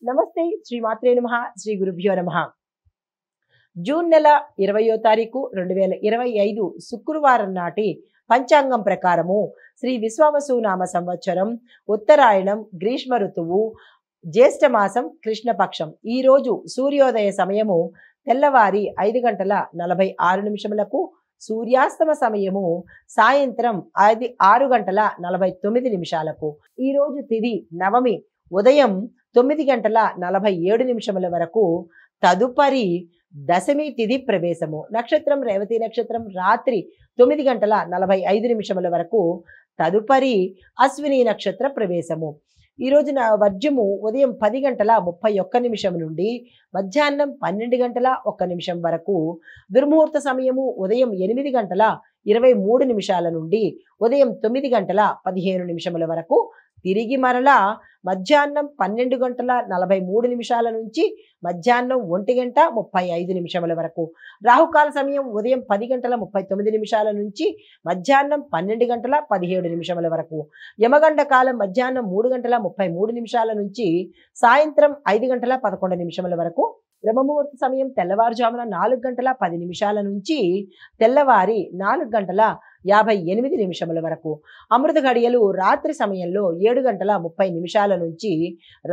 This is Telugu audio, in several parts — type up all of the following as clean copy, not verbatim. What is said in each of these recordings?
నమస్తే శ్రీ మాత్రే నమః శ్రీ గురుభ్యో నమః. జూన్ నెల 20వ తారీఖు 2025 శుక్రవారం నాటి పంచాంగం ప్రకారము శ్రీ విశ్వావసు నామ సంవత్సరం ఉత్తరాయణం గ్రీష్మ ఋతువు జ్యేష్ఠ మాసం కృష్ణపక్షం. ఈ రోజు సూర్యోదయ సమయము తెల్లవారి 5:46 సూర్యాస్తమ సమయము సాయంత్రం 6:49. ఈ రోజు తిథి నవమి ఉదయం 9:47 వరకు. తదుపరి దశమి తిథి ప్రవేశము. నక్షత్రం రేవతి నక్షత్రం రాత్రి 9:45 వరకు. తదుపరి అశ్విని నక్షత్ర ప్రవేశము. ఈ రోజున వర్జము ఉదయం 10:31 నుండి మధ్యాహ్నం 12:01 వరకు. దుర్ముహూర్త సమయము ఉదయం 8:23 నుండి ఉదయం 9:15 వరకు. తిరిగి మరలా మధ్యాహ్నం 12:43 నుంచి మధ్యాహ్నం 1:35 వరకు. రాహుకాల సమయం ఉదయం 10:39 నుంచి మధ్యాహ్నం 12:17 వరకు. యమగండ కాలం మధ్యాహ్నం 3:33 నుంచి సాయంత్రం 5:11 వరకు. బ్రహ్మముహూర్త సమయం తెల్లవారుజామున 4:10 నుంచి తెల్లవారి 4:58 వరకు. అమృత గడియలు రాత్రి సమయంలో 7:30 నుంచి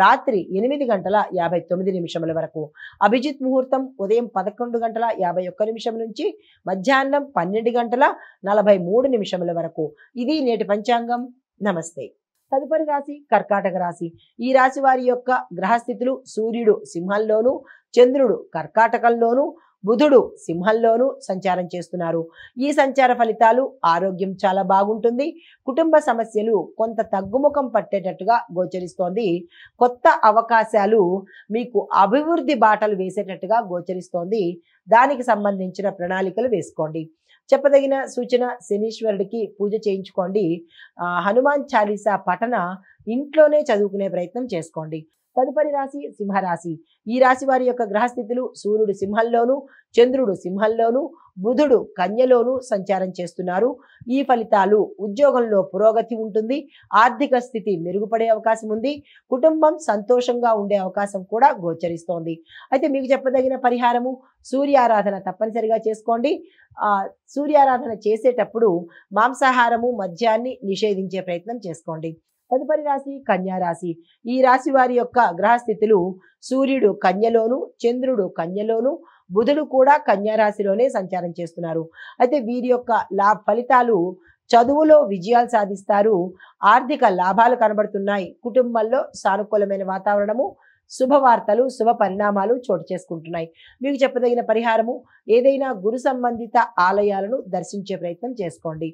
రాత్రి 8:59 వరకు. అభిజిత్ ముహూర్తం ఉదయం 11:51 నుంచి మధ్యాహ్నం 12:43 వరకు. ఇది నేటి పంచాంగం. నమస్తే. తదుపరి రాశి కర్కాటక రాశి. ఈ రాశి వారి యొక్క గ్రహస్థితులు: సూర్యుడు సింహంలోను, చంద్రుడు కర్కాటకంలోను, బుధుడు సింహంలోను సంచారం చేస్తున్నారు. ఈ సంచార ఫలితాలు: ఆరోగ్యం చాలా బాగుంటుంది. కుటుంబ సమస్యలు కొంత తగ్గుముఖం పట్టేటట్టుగా గోచరిస్తోంది. కొత్త అవకాశాలు మీకు అభివృద్ధి బాటలు వేసేటట్టుగా గోచరిస్తోంది. దానికి సంబంధించిన ప్రణాళికలు వేసుకోండి. చెప్పదగిన సూచన: శనీశ్వరుడికి పూజ చేయించుకోండి. హనుమాన్ చాలీసా పఠన ఇంట్లోనే చదువుకునే ప్రయత్నం చేసుకోండి. తదుపరి రాశి సింహరాశి. ఈ రాశి వారి యొక్క గ్రహస్థితులు: సూర్యుడు సింహంలోను, చంద్రుడు సింహంలోను, బుధుడు కన్యలోను సంచారం చేస్తున్నారు. ఈ ఫలితాలు: ఉద్యోగంలో పురోగతి ఉంటుంది. ఆర్థిక స్థితి మెరుగుపడే అవకాశం ఉంది. కుటుంబం సంతోషంగా ఉండే అవకాశం కూడా గోచరిస్తోంది. అయితే మీకు చెప్పదగిన పరిహారము: సూర్యారాధన తప్పనిసరిగా చేసుకోండి. సూర్యారాధన చేసేటప్పుడు మాంసాహారము మద్యాన్ని నిషేధించే ప్రయత్నం చేసుకోండి. తదుపరి రాశి కన్యా రాశి. ఈ రాశి వారి యొక్క గ్రహస్థితులు: సూర్యుడు కన్యలోను, చంద్రుడు కన్యలోను, బుధుడు కూడా కన్యా రాశిలోనే సంచారం చేస్తున్నారు. అయితే వీరి యొక్క ఫలితాలు: చదువులో విజయాలు సాధిస్తారు. ఆర్థిక లాభాలు కనబడుతున్నాయి. కుటుంబంలో సానుకూలమైన వాతావరణము, శుభవార్తలు, శుభ పరిణామాలు చోటు చేసుకుంటున్నాయి. మీకు చెప్పదగిన పరిహారము: ఏదైనా గురు సంబంధిత ఆలయాలను దర్శించే ప్రయత్నం చేసుకోండి.